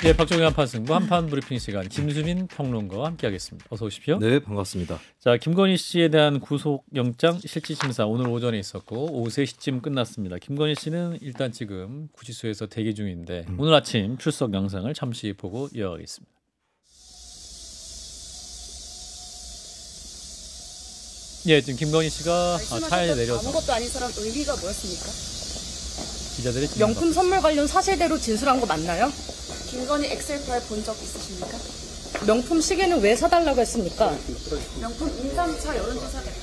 네, 박종현 판승부 한판 브리핑 시간 김수민 평론가와 함께하겠습니다. 어서 오십시오. 네, 반갑습니다. 자, 김건희 씨에 대한 구속영장 실질심사 오늘 오전에 있었고 오후 3시쯤 끝났습니다. 김건희 씨는 일단 지금 구치소에서 대기 중인데 오늘 아침 출석 영상을 잠시 보고 이어가겠습니다. 예, 지금 김건희 씨가 차에 내려서 아무것도 아닌 사람 의미가 뭐였습니까? 기자들의 명품 선물 관련 사실대로 진술한 거 맞나요? 김건희 엑셀 파일 본 적 있으십니까? 명품 시계는 왜 사달라고 했습니까? 명품 인감차 여론조사 될까?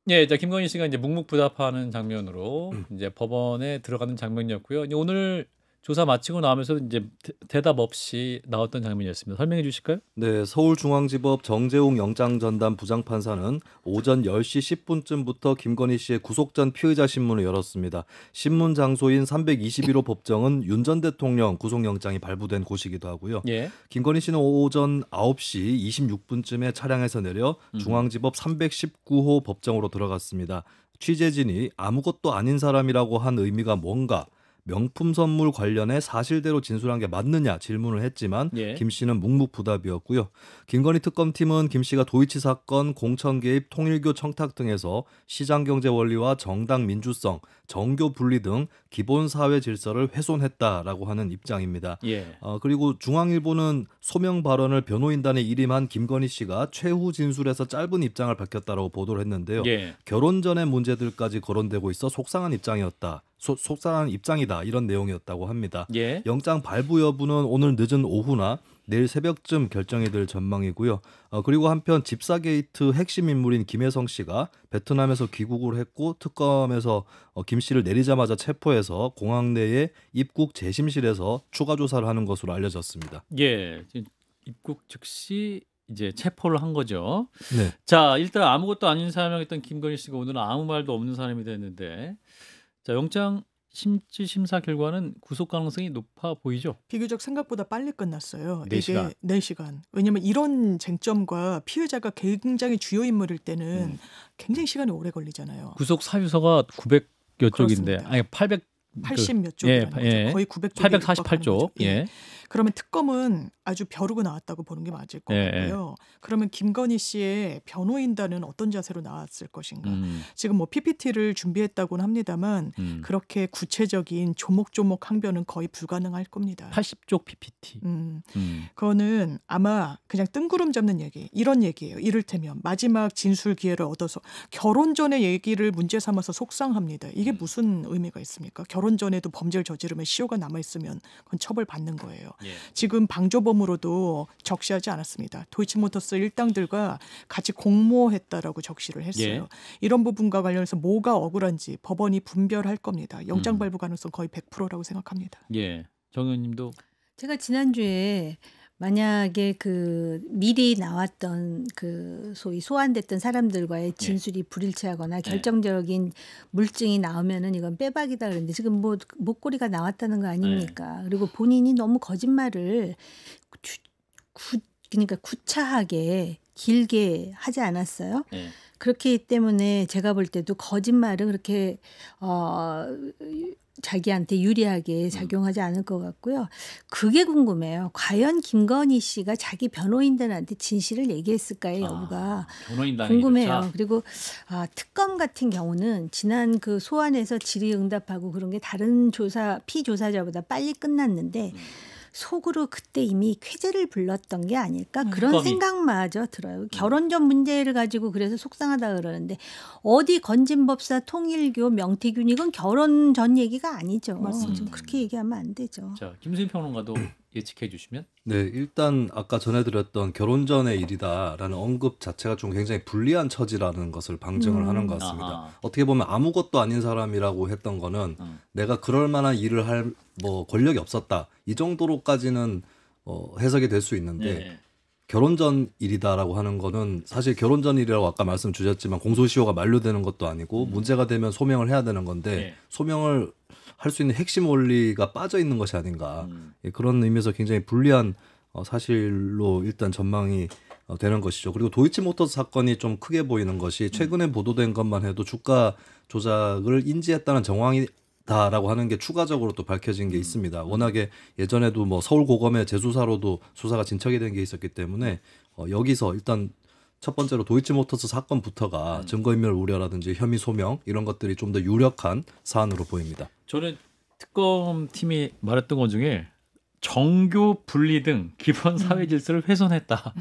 예, 자 김건희 씨가 이제 묵묵부답하는 장면으로 이제 법원에 들어가는 장면이었고요. 이제 오늘 조사 마치고 나오면서 이제 대답 없이 나왔던 장면이었습니다. 설명해 주실까요? 네, 서울중앙지법 정재웅 영장전담 부장판사는 오전 10시 10분쯤부터 김건희 씨의 구속 전 피의자 신문을 열었습니다. 신문 장소인 321호 법정은 윤 전 대통령 구속영장이 발부된 곳이기도 하고요. 예. 김건희 씨는 오전 9시 26분쯤에 차량에서 내려 중앙지법 319호 법정으로 들어갔습니다. 취재진이 아무것도 아닌 사람이라고 한 의미가 뭔가, 명품 선물 관련해 사실대로 진술한 게 맞느냐 질문을 했지만 예. 김 씨는 묵묵부답이었고요. 김건희 특검팀은 김 씨가 도이치 사건, 공천 개입, 통일교 청탁 등에서 시장경제 원리와 정당 민주성, 정교 분리 등 기본 사회 질서를 훼손했다라고 하는 입장입니다. 예. 그리고 중앙일보는 소명 발언을 변호인단에 일임한 김건희 씨가 최후 진술에서 짧은 입장을 밝혔다라고 보도를 했는데요. 예. 결혼 전의 문제들까지 거론되고 있어 속상한 입장이었다. 속상한 입장이다 이런 내용이었다고 합니다. 예. 영장 발부 여부는 오늘 늦은 오후나 내일 새벽쯤 결정이 될 전망이고요. 그리고 한편 집사 게이트 핵심 인물인 김혜성 씨가 베트남에서 귀국을 했고 특검에서 김 씨를 내리자마자 체포해서 공항 내에 입국 재심실에서 추가 조사를 하는 것으로 알려졌습니다. 예. 입국 즉시 이제 체포를 한 거죠. 네. 자, 일단 아무것도 아닌 사람이었던 김건희 씨가 오늘은 아무 말도 없는 사람이 됐는데, 자, 영장 심지 심사 결과는 구속 가능성이 높아 보이죠. 비교적 생각보다 빨리 끝났어요. 4시간. 이게 4시간. 왜냐면 이런 쟁점과 피의자가 굉장히 주요 인물일 때는 굉장히 시간이 오래 걸리잖아요. 구속 사유서가 900여 쪽인데, 그렇습니다. 아니 800 80 몇 쪽이라는 거죠. 거의 900쪽에 848쪽. 예. 그러면 특검은 아주 벼르고 나왔다고 보는 게 맞을 것 같고요. 그러면 김건희 씨의 변호인단은 어떤 자세로 나왔을 것인가. 지금 뭐 PPT를 준비했다고는 합니다만 그렇게 구체적인 조목조목 항변은 거의 불가능할 겁니다. 80쪽 PPT. 그거는 아마 그냥 뜬구름 잡는 얘기, 이런 얘기예요. 이를테면 마지막 진술 기회를 얻어서 결혼 전의 얘기를 문제 삼아서 속상합니다. 이게 무슨 의미가 있습니까? 결혼 전에도 범죄를 저지르면 시효가 남아있으면 그건 처벌받는 거예요. 예. 지금 방조범으로도 적시하지 않았습니다. 도이치모터스 일당들과 같이 공모했다라고 적시를 했어요. 예. 이런 부분과 관련해서 뭐가 억울한지 법원이 분별할 겁니다. 영장 발부 가능성 거의 100%라고 생각합니다. 예. 정 의원님도 제가 지난주에 만약에 그 미리 나왔던 그 소위 소환됐던 사람들과의 진술이 불일치하거나 결정적인 물증이 나오면은 이건 빼박이다 그랬는데 지금 뭐 목걸이가 나왔다는 거 아닙니까? 그리고 본인이 너무 거짓말을 그러니까 구차하게 길게 하지 않았어요. 예. 그렇기 때문에 제가 볼 때도 거짓말은 그렇게 자기한테 유리하게 작용하지 않을 것 같고요. 그게 궁금해요. 과연 김건희 씨가 자기 변호인단한테 진실을 얘기했을까의 여부가 궁금해요. 그리고 특검 같은 경우는 지난 그 소환에서 질의응답하고 그런 게 다른 피조사자보다 빨리 끝났는데 속으로 그때 이미 쾌재를 불렀던 게 아닐까 그런 생각마저 들어요. 결혼 전 문제를 가지고 그래서 속상하다 그러는데 어디 건진법사 통일교 명태균 이건 결혼 전 얘기가 아니죠. 좀 그렇게 얘기하면 안 되죠. 자, 김수민 평론가도 예측해 주시면. 네, 일단 아까 전해드렸던 결혼 전의 일이다라는 언급 자체가 좀 굉장히 불리한 처지라는 것을 방증을 하는 것 같습니다. 어떻게 보면 아무것도 아닌 사람이라고 했던 거는 내가 그럴 만한 일을 할 뭐 권력이 없었다 이 정도로까지는 해석이 될 수 있는데 결혼 전 일이다라고 하는 거는 사실 결혼 전 일이라고 아까 말씀 주셨지만 공소시효가 만료되는 것도 아니고 문제가 되면 소명을 해야 되는 건데 소명을 할 수 있는 핵심 원리가 빠져 있는 것이 아닌가. 그런 의미에서 굉장히 불리한 사실로 일단 전망이 되는 것이죠. 그리고 도이치모터스 사건이 좀 크게 보이는 것이 최근에 보도된 것만 해도 주가 조작을 인지했다는 정황이 다라고 하는 게 추가적으로 또 밝혀진 게 있습니다. 워낙에 예전에도 뭐 서울고검의 재수사로도 수사가 진척이 된 게 있었기 때문에 여기서 일단 첫 번째로 도이치모터스 사건부터가 증거인멸 우려라든지 혐의 소명 이런 것들이 좀 더 유력한 사안으로 보입니다. 저는 특검팀이 말했던 것 중에 정교 분리 등 기본 사회 질서를 훼손했다.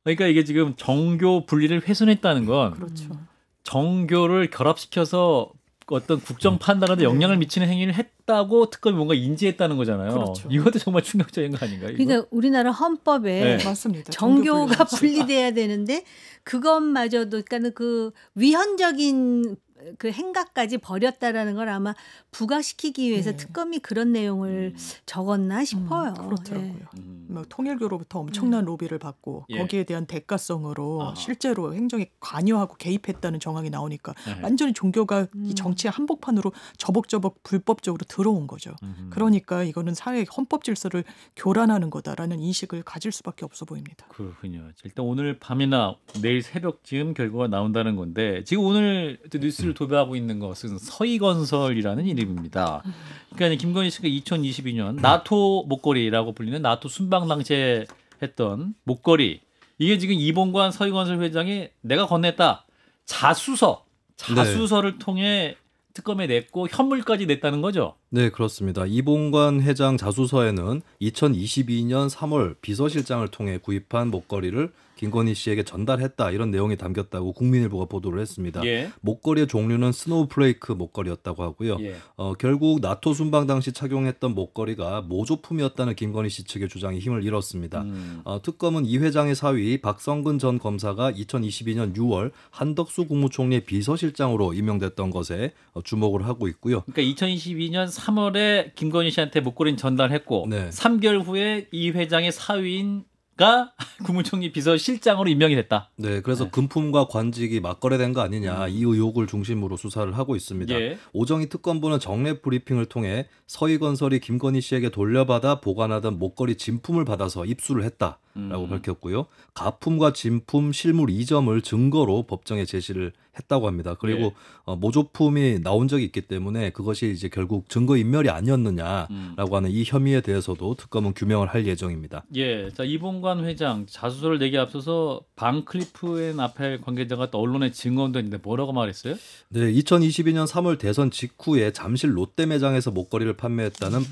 그러니까 이게 지금 정교 분리를 훼손했다는 건 그렇죠. 정교를 결합시켜서 어떤 국정 판단에도 영향을 미치는 행위를 했다고 특검이 뭔가 인지했다는 거잖아요. 그렇죠. 이것도 정말 충격적인 거 아닌가요? 이거? 그러니까 우리나라 헌법에 네. 맞습니다. 정교가 분리돼야 되는데 그것마저도 그러니까 그 위헌적인 그 행각까지 버렸다라는 걸 아마 부각시키기 위해서 네. 특검이 그런 내용을 적었나 싶어요. 그렇더라고요. 네. 막 통일교로부터 엄청난 로비를 받고 예. 거기에 대한 대가성으로 아하. 실제로 행정에 관여하고 개입했다는 정황이 나오니까 네. 완전히 종교가 이 정치의 한복판으로 저벅저벅 불법적으로 들어온 거죠. 그러니까 이거는 사회 헌법 질서를 교란하는 거다라는 인식을 가질 수밖에 없어 보입니다. 그렇군요. 일단 오늘 밤이나 내일 새벽쯤 결과가 나온다는 건데 지금 오늘 뉴스를 도배하고 있는 것은 서희건설이라는 이름입니다. 그러니까 김건희 씨가 2022년 나토 목걸이라고 불리는 나토 순방 당시에 했던 목걸이 이게 지금 이봉관 서희건설 회장이 내가 건넸다 자수서를 통해 특검에 냈고 현물까지 냈다는 거죠. 네, 그렇습니다. 이봉관 회장 자수서에는 2022년 3월 비서실장을 통해 구입한 목걸이를 김건희 씨에게 전달했다 이런 내용이 담겼다고 국민일보가 보도를 했습니다. 예. 목걸이의 종류는 스노우플레이크 목걸이였다고 하고요. 예. 결국 나토 순방 당시 착용했던 목걸이가 모조품이었다는 김건희 씨 측의 주장이 힘을 잃었습니다. 특검은 이 회장의 사위 박성근 전 검사가 2022년 6월 한덕수 국무총리의 비서실장으로 임명됐던 것에 주목을 하고 있고요. 그러니까 2022년 3월에 김건희 씨한테 목걸이는 전달했고 네. 3개월 후에 이 회장의 사위인 가 국무총리 비서실장으로 임명이 됐다. 네, 그래서 금품과 관직이 맞거래된 거 아니냐 이 의혹을 중심으로 수사를 하고 있습니다. 예. 오정희 특검부는 정례 브리핑을 통해 서희건설이 김건희 씨에게 돌려받아 보관하던 목걸이 진품을 받아서 입수를 했다라고 밝혔고요. 가품과 진품 실물 이점을 증거로 법정에 제시를 했다고 합니다. 그리고 모조품이 나온 적이 있기 때문에 그것이 이제 결국 증거 인멸이 아니었느냐라고 하는 이 혐의에 대해서도 특검은 규명을 할 예정입니다. 예, 자 이봉관 회장 자수서를 내기 앞서서 반클리프 앤 아펠 관계자가 또 언론에 증언도 했는데 뭐라고 말했어요? 네, 2022년 3월 대선 직후에 잠실 롯데 매장에서 목걸이를 판매했다는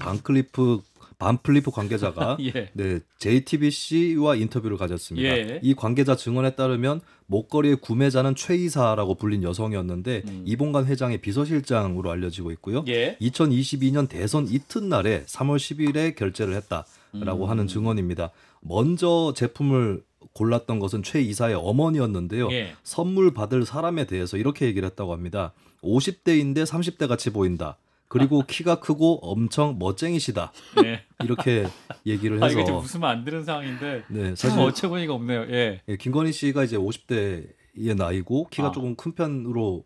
반플리프 관계자가 예. 네, JTBC와 인터뷰를 가졌습니다. 예. 이 관계자 증언에 따르면 목걸이의 구매자는 최 이사라고 불린 여성이었는데 이봉관 회장의 비서실장으로 알려지고 있고요. 예. 2022년 대선 이튿날에 3월 10일에 결제를 했다라고 하는 증언입니다. 먼저 제품을 골랐던 것은 최 이사의 어머니였는데요. 예. 선물 받을 사람에 대해서 이렇게 얘기를 했다고 합니다. 50대인데 30대 같이 보인다. 그리고 키가 크고 엄청 멋쟁이시다. 예. 이렇게 얘기를 해서 이게 좀 웃으면 안 되는 상황인데 네, 사실 사실 어처구니가 없네요. 예. 김건희 씨가 이제 50대의 나이고 키가 조금 큰 편으로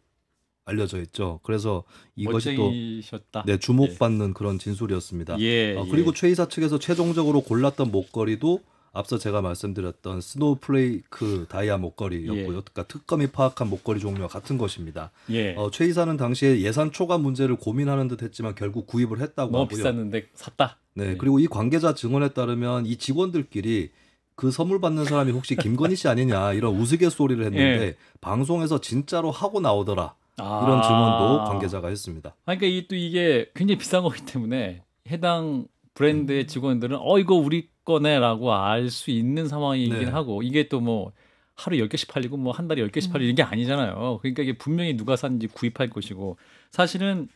알려져 있죠. 그래서 이것이 멋쟁이셨다. 또 주목받는 그런 진술이었습니다. 예. 그리고 최 이사 측에서 최종적으로 골랐던 목걸이도 앞서 제가 말씀드렸던 스노우플레이크 다이아 목걸이였고요. 예. 그러니까 특검이 파악한 목걸이 종류와 같은 것입니다. 예. 최 이사는 당시에 예산 초과 문제를 고민하는 듯 했지만 결국 구입을 했다고 너무 하고요. 비쌌는데 샀다. 네, 그리고 이 관계자 증언에 따르면 이 직원들끼리 그 선물 받는 사람이 혹시 김건희 씨 아니냐 이런 우스갯소리를 했는데 예. 방송에서 진짜로 하고 나오더라. 이런 증언도 관계자가 했습니다. 그러니까 이게 굉장히 비싼 거기 때문에 해당 브랜드의 직원들은 이거 우리 거네라고 알 수 있는 상황이긴 네. 하고 이게 또 뭐 하루 10개씩 팔리고 뭐 한 달에 10개씩 팔리는 게 아니잖아요. 그러니까 이게 분명히 누가 샀는지 구입할 것이고 사실은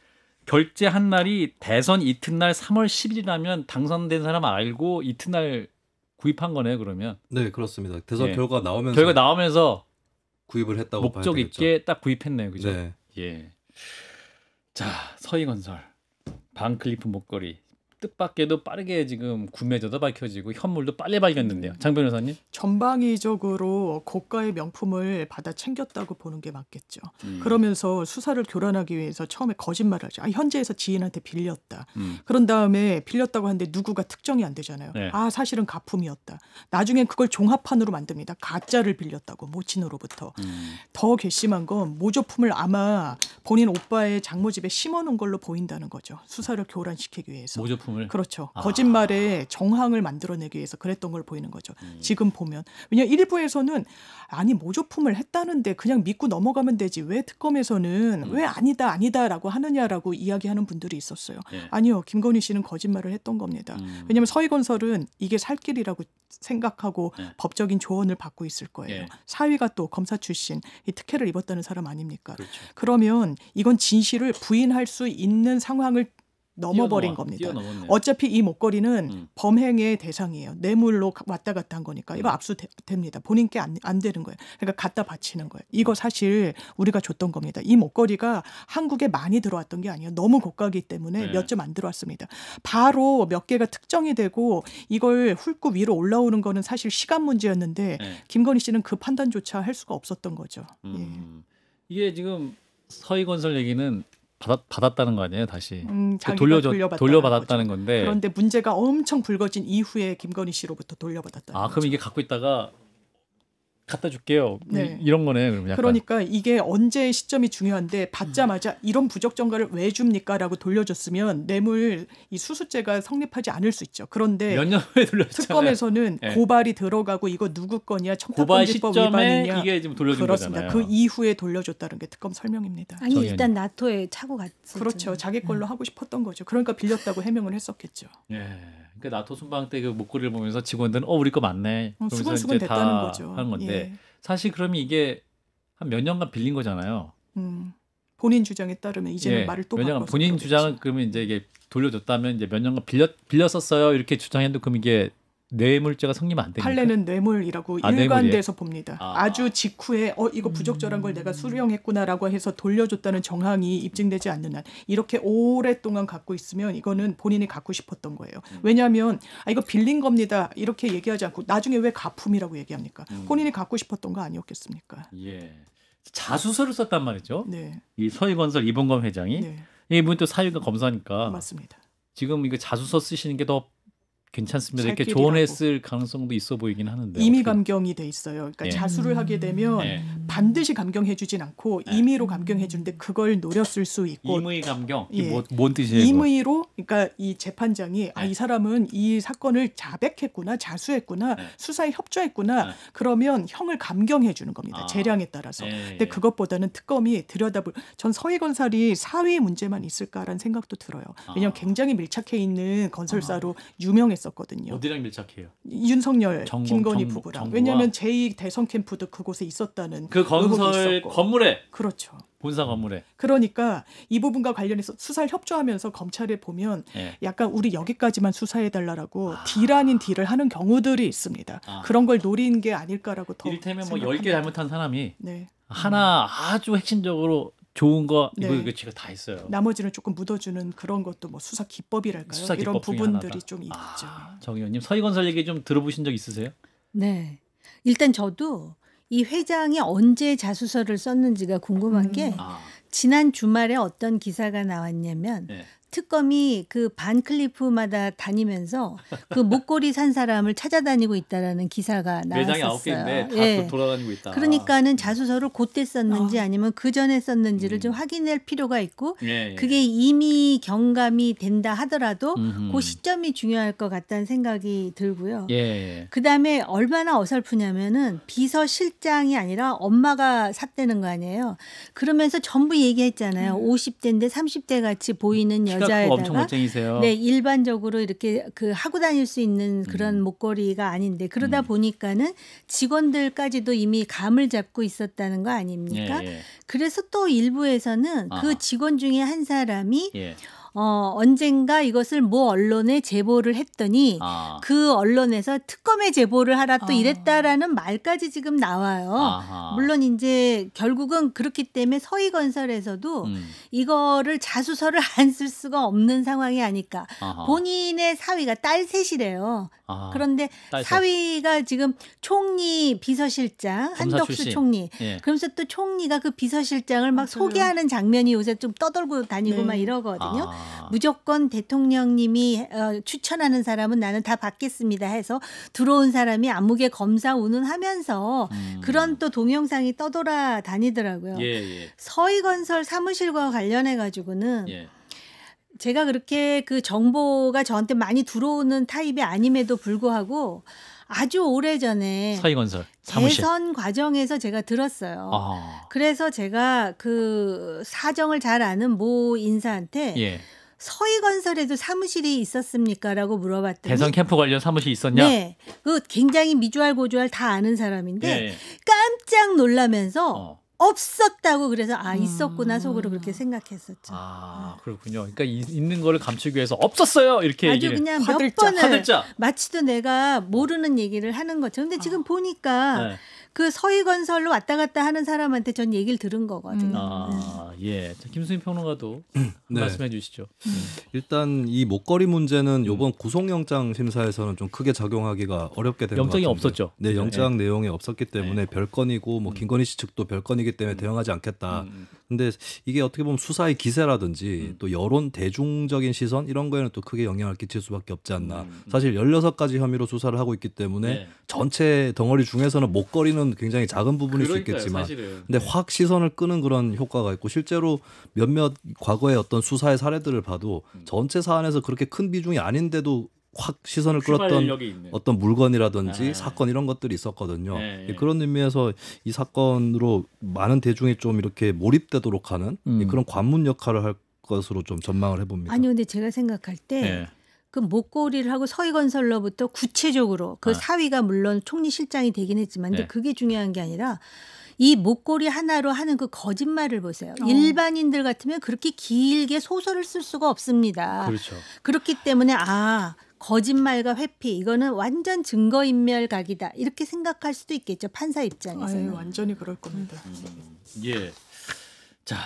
결제한 날이 대선 이튿날 3월 10일이라면 당선된 사람 알고 이튿날 구입한 거네요, 그러면. 네, 그렇습니다. 대선 예. 결과 나오면서 결과 나오면서 구입을 했다고 목적 봐야 되겠죠. 있게 딱 구입했네요. 그죠? 네. 예. 자, 서희건설 반클리프 목걸이 뜻밖에도 빠르게 지금 구매자도 밝혀지고 현물도 빨리 발견됐네요. 장 변호사님. 전방위적으로 고가의 명품을 받아 챙겼다고 보는 게 맞겠죠. 그러면서 수사를 교란하기 위해서 처음에 거짓말을 하죠. 현지에서 지인한테 빌렸다. 그런 다음에 빌렸다고 하는데 누구가 특정이 안 되잖아요. 네. 사실은 가품이었다. 나중엔 그걸 종합판으로 만듭니다. 가짜를 빌렸다고 모친으로부터. 더 괘씸한 건 모조품을 아마 본인 오빠의 장모집에 심어놓은 걸로 보인다는 거죠. 수사를 교란시키기 위해서. 모조품을. 그렇죠. 거짓말에 정황을 만들어내기 위해서 그랬던 걸 보이는 거죠. 지금 보면. 왜냐하면 일부에서는 아니 모조품을 했다는데 그냥 믿고 넘어가면 되지. 왜 특검에서는 왜 아니다라고 하느냐라고 이야기하는 분들이 있었어요. 아니요. 김건희 씨는 거짓말을 했던 겁니다. 왜냐하면 서희건설은 이게 살 길이라고 생각하고 법적인 조언을 받고 있을 거예요. 사위가 또 검사 출신 이 특혜를 입었다는 사람 아닙니까? 그렇죠. 그러면 이건 진실을 부인할 수 있는 상황을 넘어버린 겁니다. 뛰어넘었네요. 어차피 이 목걸이는 범행의 대상이에요. 뇌물로 왔다 갔다 한 거니까 이거 압수됩니다. 본인께 안 되는 거예요. 그러니까 갖다 바치는 거예요. 이거 사실 우리가 줬던 겁니다. 이 목걸이가 한국에 많이 들어왔던 게 아니에요. 너무 고가이기 때문에 몇 점 안 들어왔습니다. 바로 몇 개가 특정이 되고 이걸 훑고 위로 올라오는 거는 사실 시간 문제였는데 김건희 씨는 그 판단조차 할 수가 없었던 거죠. 이게 지금 서희건설 얘기는 받았다는 거 아니에요, 다시? 돌려받았다는 돌려받았다는 거죠. 건데. 그런데 문제가 엄청 불거진 이후에 김건희 씨로부터 돌려받았다는 거죠. 그럼 이게 갖고 있다가 갖다 줄게요. 네. 이런 거네. 그럼 약간. 그러니까 이게 언제의 시점이 중요한데 받자마자 이런 부적정가를 왜 줍니까라고 돌려줬으면 뇌물 이 수수죄가 성립하지 않을 수 있죠. 그런데 몇 년 후에 돌려줬잖아요. 특검에서는 고발이 들어가고 이거 누구 거냐 고발 청탁금지법 시점에 위반이냐 이게 지금 돌려준 그렇습니다. 거잖아요. 그 이후에 돌려줬다는 게 특검 설명입니다. 아니 일단 나토에 차고 갔었죠. 그렇죠. 자기 걸로 하고 싶었던 거죠. 그러니까 빌렸다고 해명을 했었겠죠. 그러니까 나토 순방 때 그 목걸이를 보면서 직원들은 우리 거 맞네. 수근수근 됐다는 거죠. 하는 건데 사실 그러면 이게 한 몇 년간 빌린 거잖아요. 본인 주장에 따르면 이제는 말을 또 바꿔서 왜냐하면 본인 주장은 그러면 이제 이게 돌려줬다면 이제 몇 년간 빌렸었어요 이렇게 주장했는데 그럼 이게 뇌물죄가 성립 안 됩니까? 판례는 뇌물이라고 일관돼서 봅니다. 아주 직후에 이거 부적절한 걸 내가 수령했구나라고 해서 돌려줬다는 정황이 입증되지 않는 한 이렇게 오랫동안 갖고 있으면 이거는 본인이 갖고 싶었던 거예요. 왜냐하면 이거 빌린 겁니다. 이렇게 얘기하지 않고 나중에 왜 가품이라고 얘기합니까? 본인이 갖고 싶었던 거 아니었겠습니까? 자수서를 썼단 말이죠. 네. 이 서희건설 이봉검 회장이 이분 또 사유가 검사니까 맞습니다. 지금 이거 자수서 쓰시는 게 더 괜찮습니다. 이렇게 살길이라고. 조언했을 가능성도 있어 보이긴 하는데 임의 감경이 돼 있어요. 그러니까 자수를 하게 되면 반드시 감경해주진 않고 임의로 감경해주는데 그걸 노렸을 수 있고 임의 감경 뭔 뜻이에요? 임의로 그러니까 이 재판장이 이 사람은 이 사건을 자백했구나 자수했구나 수사에 협조했구나 그러면 형을 감경해주는 겁니다. 재량에 따라서. 근데 그것보다는 특검이 들여다볼 전 서희건설이 사위 문제만 있을까라는 생각도 들어요. 왜냐하면 굉장히 밀착해 있는 건설사로 유명했어요. 어디랑 밀착해요? 윤석열, 김건희 부부랑. 왜냐하면 제2 대선 캠프도 그곳에 있었다는 그 건설 건물에 그렇죠. 본사 건물에. 그러니까 이 부분과 관련해서 수사를 협조하면서 검찰에 보면 약간 우리 여기까지만 수사해달라고 딜 아닌 딜을 하는 경우들이 있습니다. 그런 걸 노린 게 아닐까라고 더 이를테면 뭐 생각합니다. 10개 잘못한 사람이 하나 아주 핵심적으로 좋은 거 이거 제가 다 있어요. 나머지는 조금 묻어주는 그런 것도 뭐 수사 기법이랄까요? 수사 이런 기법 중에 부분들이 하나다. 좀 있죠. 정 의원님 서희건설 얘기 좀 들어보신 적 있으세요? 네. 일단 저도 이 회장이 언제 자수서를 썼는지가 궁금한 게 지난 주말에 어떤 기사가 나왔냐면 특검이 그 반클리프마다 다니면서 그 목걸이 산 사람을 찾아다니고 있다라는 기사가 매장이 나왔었어요. 9개인데 다 돌아다니고 있다. 그러니까는 자수서를 그때 썼는지 아니면 그 전에 썼는지를 좀 확인할 필요가 있고 그게 이미 경감이 된다 하더라도 그 시점이 중요할 것 같다는 생각이 들고요. 그다음에 얼마나 어설프냐면은 비서실장이 아니라 엄마가 샀다는 거 아니에요. 그러면서 전부 얘기했잖아요. 50대인데 30대 같이 보이는 엄청 여자에다가 멋쟁이세요. 일반적으로 이렇게 그 하고 다닐 수 있는 그런 목걸이가 아닌데 그러다 보니까는 직원들까지도 이미 감을 잡고 있었다는 거 아닙니까? 그래서 또 일부에서는 그 직원 중에 한 사람이 언젠가 이것을 모 언론에 제보를 했더니 그 언론에서 특검에 제보를 하라 또 이랬다라는 말까지 지금 나와요. 물론 이제 결국은 그렇기 때문에 서희건설에서도 이거를 자수서를 안 쓸 수가 없는 상황이 아닐까. 본인의 사위가 딸 셋이래요. 그런데 사위가 지금 총리 비서실장 한덕수 총리. 예. 그러면서 또 총리가 그 비서실장을 막 소개하는 장면이 요새 좀 떠돌고 다니고 막 이러거든요. 무조건 대통령님이 추천하는 사람은 나는 다 받겠습니다 해서 들어온 사람이 안무개 검사 운운하면서 그런 또 동영상이 떠돌아 다니더라고요. 예. 서희건설 사무실과 관련해 가지고는 제가 그렇게 그 정보가 저한테 많이 들어오는 타입이 아님에도 불구하고 아주 오래전에 서희건설 사무실. 대선 과정에서 제가 들었어요. 그래서 제가 그 사정을 잘 아는 모 인사한테 서희건설에도 사무실이 있었습니까라고 물어봤더니 대선 캠프 관련 사무실 있었냐? 네. 그 굉장히 미주알 고주알 다 아는 사람인데 깜짝 놀라면서 없었다고 그래서 있었구나 속으로 그렇게 생각했었죠. 그렇군요. 그러니까 있는 거를 감추기 위해서 없었어요. 이렇게 아주 그냥 몇 번을 화들짝. 마치도 내가 모르는 얘기를 하는 거죠. 근데 지금 보니까 그 서희건설로 왔다 갔다 하는 사람한테 전 얘기를 들은 거거든요. 예. 자, 김수민 평론가도 말씀해 주시죠. 일단 이 목걸이 문제는 이번 구속영장 심사에서는 좀 크게 작용하기가 어렵게 된 것 같은데. 영장이 없었죠. 네, 영장 내용이 없었기 때문에 별건이고 뭐 김건희 씨 측도 별건이기 때문에 대응하지 않겠다. 근데 이게 어떻게 보면 수사의 기세라든지 또 여론 대중적인 시선 이런 거에는 또 크게 영향을 끼칠 수밖에 없지 않나. 사실 16가지 혐의로 수사를 하고 있기 때문에 전체 덩어리 중에서는 목걸이는 굉장히 작은 부분일 수 있겠지만 사실은. 근데 확 시선을 끄는 그런 효과가 있고 실제로 몇몇 과거의 어떤 수사의 사례들을 봐도 전체 사안에서 그렇게 큰 비중이 아닌데도 확 시선을 끌었던 어떤 물건이라든지 사건 이런 것들이 있었거든요. 그런 의미에서 이 사건으로 많은 대중이 좀 이렇게 몰입되도록 하는 그런 관문 역할을 할 것으로 좀 전망을 해봅니다. 아니 근데 제가 생각할 때 그 목걸이를 하고 서희건설로부터 구체적으로 그 사위가 물론 총리실장이 되긴 했지만 근데 그게 중요한 게 아니라 이 목걸이 하나로 하는 그 거짓말을 보세요. 일반인들 같으면 그렇게 길게 소설을 쓸 수가 없습니다. 그렇죠. 그렇기 때문에 거짓말과 회피 이거는 완전 증거인멸각이다 이렇게 생각할 수도 있겠죠. 판사 입장에서는. 완전히 그럴 겁니다. 예. 자,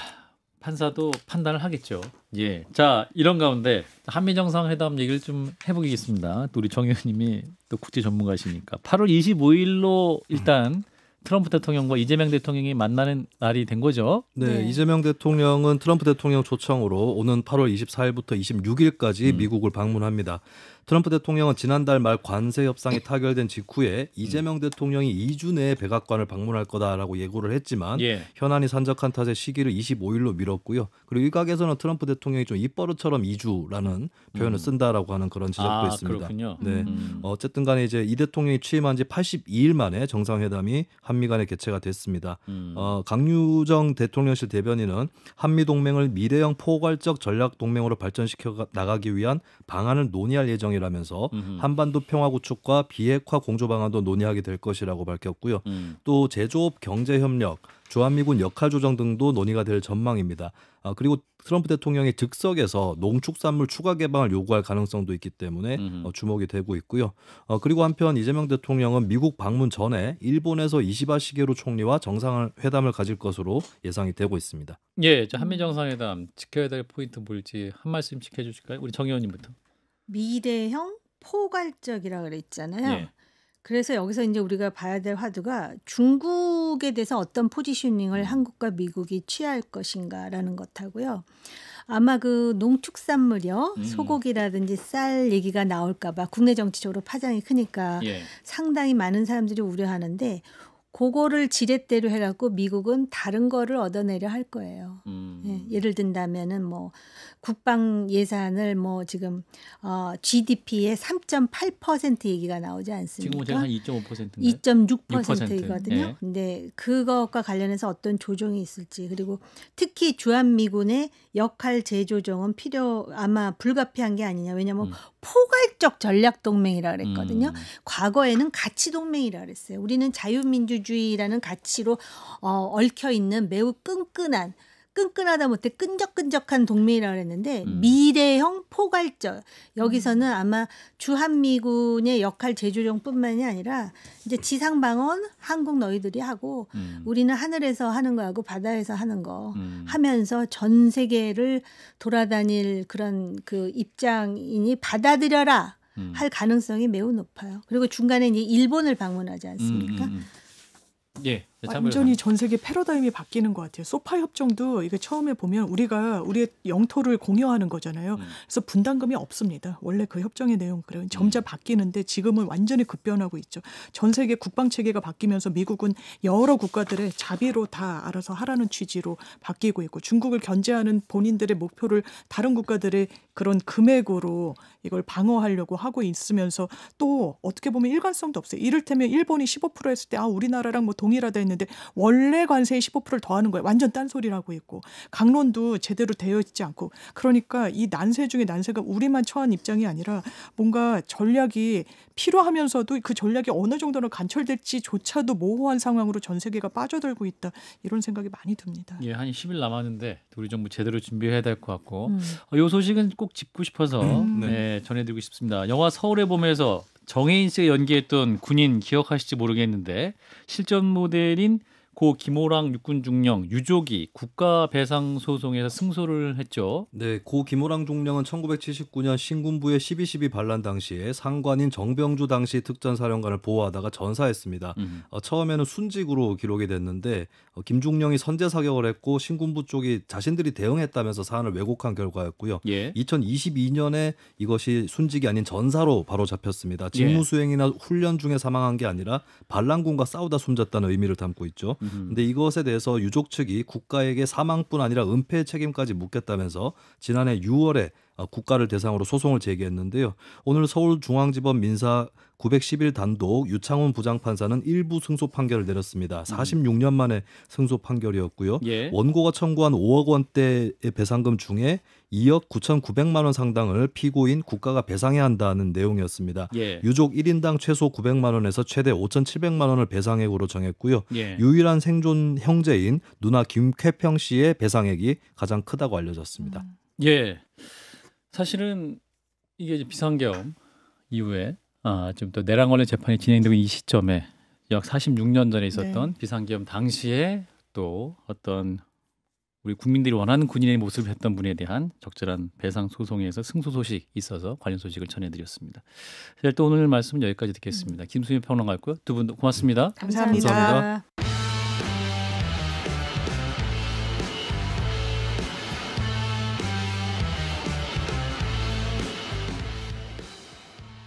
판사도 판단을 하겠죠. 예. 자, 이런 가운데 한미 정상회담 얘기를 좀 해보겠습니다. 또 우리 정 의원님이 또 국제 전문가시니까 8월 25일로 일단 트럼프 대통령과 이재명 대통령이 만나는 날이 된 거죠. 네, 이재명 대통령은 트럼프 대통령 초청으로 오는 8월 24일부터 26일까지 미국을 방문합니다. 트럼프 대통령은 지난달 말 관세 협상이 타결된 직후에 이재명 대통령이 2주 내에 백악관을 방문할 거다라고 예고를 했지만 현안이 산적한 탓에 시기를 25일로 미뤘고요. 그리고 일각에서는 트럼프 대통령이 좀 입버릇처럼 2주라는 표현을 쓴다라고 하는 그런 지적도 있습니다. 그렇군요. 네, 어쨌든 간에 이제 이 대통령이 취임한 지 82일 만에 정상회담이 한미 간에 개최가 됐습니다. 강유정 대통령실 대변인은 한미 동맹을 미래형 포괄적 전략 동맹으로 발전시켜 나가기 위한 방안을 논의할 예정이라면서 한반도 평화 구축과 비핵화 공조 방안도 논의하게 될 것이라고 밝혔고요. 또 제조업 경제 협력, 주한미군 역할 조정 등도 논의가 될 전망입니다. 그리고 트럼프 대통령이 즉석에서 농축산물 추가 개방을 요구할 가능성도 있기 때문에 주목이 되고 있고요. 그리고 한편 이재명 대통령은 미국 방문 전에 일본에서 이시바 시게루 총리와 정상회담을 가질 것으로 예상이 되고 있습니다. 예, 한미 정상회담 지켜야 될 포인트 뭘지 한 말씀씩 해주실까요? 우리 정 의원님부터. 미래형 포괄적이라 그랬잖아요. 그래서 여기서 이제 우리가 봐야 될 화두가 중국에 대해서 어떤 포지셔닝을 한국과 미국이 취할 것인가라는 것하고요. 아마 그 농축산물이요, 소고기라든지 쌀 얘기가 나올까봐 국내 정치적으로 파장이 크니까 상당히 많은 사람들이 우려하는데 그거를 지렛대로 해갖고 미국은 다른 거를 얻어내려 할 거예요. 예를 든다면은 뭐 국방 예산을 뭐 지금 GDP의 3.8% 얘기가 나오지 않습니까? 지금 한 2.5%인가요? 2.6%이거든요. 근데 그것과 관련해서 어떤 조정이 있을지 그리고 특히 주한미군의 역할 재조정은 아마 불가피한 게 아니냐. 왜냐하면 포괄적 전략 동맹이라 그랬거든요. 과거에는 가치 동맹이라 그랬어요. 우리는 자유민주주의라는 가치로 얽혀 있는 매우 끈끈한 끈끈하다 못해 끈적끈적한 동맹이라고 그랬는데 미래형 포괄적. 여기서는 아마 주한미군의 역할 제조정뿐만이 아니라 이제 지상 방어는 한국 너희들이 하고 우리는 하늘에서 하는 거하고 바다에서 하는 거 하면서 전 세계를 돌아다닐 그런 그 입장이니 받아들여라 할 가능성이 매우 높아요. 그리고 중간에 이제 일본을 방문하지 않습니까? 예, 완전히 전 세계 패러다임이 바뀌는 것 같아요. 소파 협정도 이게 처음에 보면 우리가 우리의 영토를 공유하는 거잖아요. 그래서 분담금이 없습니다. 원래 그 협정의 내용 그래요. 점차 바뀌는데 지금은 완전히 급변하고 있죠. 전 세계 국방 체계가 바뀌면서 미국은 여러 국가들의 자비로 다 알아서 하라는 취지로 바뀌고 있고 중국을 견제하는 본인들의 목표를 다른 국가들의 그런 금액으로 이걸 방어하려고 하고 있으면서 또 어떻게 보면 일관성도 없어요. 이를테면 일본이 15% 했을 때 우리나라랑 뭐 동일하다 했는데 원래 관세의 15%를 더하는 거예요. 완전 딴소리를 하고 있고 강론도 제대로 되어 있지 않고 그러니까 이 난세 중에 난세가 우리만 처한 입장이 아니라 뭔가 전략이 필요하면서도 그 전략이 어느 정도로 관철될지조차도 모호한 상황으로 전 세계가 빠져들고 있다. 이런 생각이 많이 듭니다. 예, 한 10일 남았는데 우리 정부 제대로 준비해야 될 것 같고 이 소식은 꼭 짚고 싶어서 네, 전해드리고 싶습니다. 영화 서울의 봄에서 정혜인 씨가 연기했던 군인 기억하실지 모르겠는데 실전 모델인 고 김호랑 육군 중령 유족이 국가배상소송에서 승소를 했죠. 네, 고 김호랑 중령은 1979년 신군부의 12.12 반란 당시에 상관인 정병주 당시 특전사령관을 보호하다가 전사했습니다. 처음에는 순직으로 기록이 됐는데 김 중령이 선제 사격을 했고 신군부 쪽이 자신들이 대응했다면서 사안을 왜곡한 결과였고요. 예. 2022년에 이것이 순직이 아닌 전사로 바로 잡혔습니다. 직무 수행이나 훈련 중에 사망한 게 아니라 반란군과 싸우다 숨졌다는 의미를 담고 있죠. 근데 이것에 대해서 유족 측이 국가에게 사망뿐 아니라 은폐 책임까지 묻겠다면서 지난해 6월에 국가를 대상으로 소송을 제기했는데요. 오늘 서울중앙지법 민사 911 단독 유창훈 부장판사는 일부 승소 판결을 내렸습니다. 46년 만에 승소 판결이었고요. 예. 원고가 청구한 5억 원대의 배상금 중에 2억 9,900만 원 상당을 피고인 국가가 배상해야 한다는 내용이었습니다. 예. 유족 1인당 최소 900만 원에서 최대 5,700만 원을 배상액으로 정했고요. 예. 유일한 생존 형제인 누나 김쾌평 씨의 배상액이 가장 크다고 알려졌습니다. 예, 사실은 이게 이제 비상계엄 이후에 좀 더 내란 관련 재판이 진행되고 이 시점에 약 46년 전에 있었던 비상계엄 당시에 또 어떤 우리 국민들이 원하는 군인의 모습을 했던 분에 대한 적절한 배상 소송에서 승소 소식이 있어서 관련 소식을 전해드렸습니다. 또 오늘 말씀은 여기까지 듣겠습니다. 김수민 평론가였고요. 두 분 고맙습니다. 감사합니다. 감사합니다.